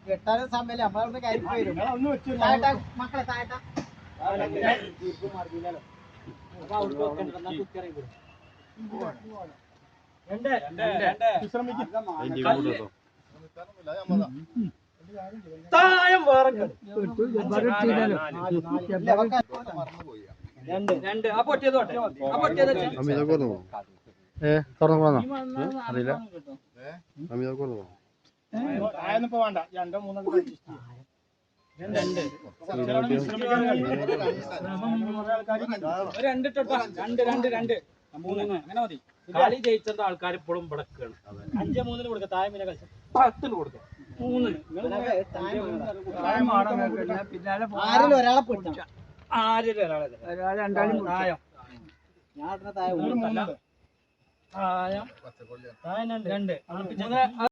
കെട്ടാനും സമയല്ലേ നമ്മളവിടെ കാര്യം വരും മക്കളെ താഴട്ട തായം വേറെ രണ്ട് ആ പൊട്ടിയത് അറിയില്ല വേണ്ട രണ്ടോ മൂന്നോ രണ്ട് മൂന്ന് അങ്ങനെ മതി. കളി ജയിച്ചത് ആൾക്കാർ ഇപ്പോഴും ഇവിടക്കാണ്. 5-3 കൊടുക്ക. താഴെ പിന്നെ കളിച്ച 10 കൊടുക്ക. 3 ആരിലും ഒരാളെ പൊട്ടാം ആരിലും ഒരാളെ തായം തായം 2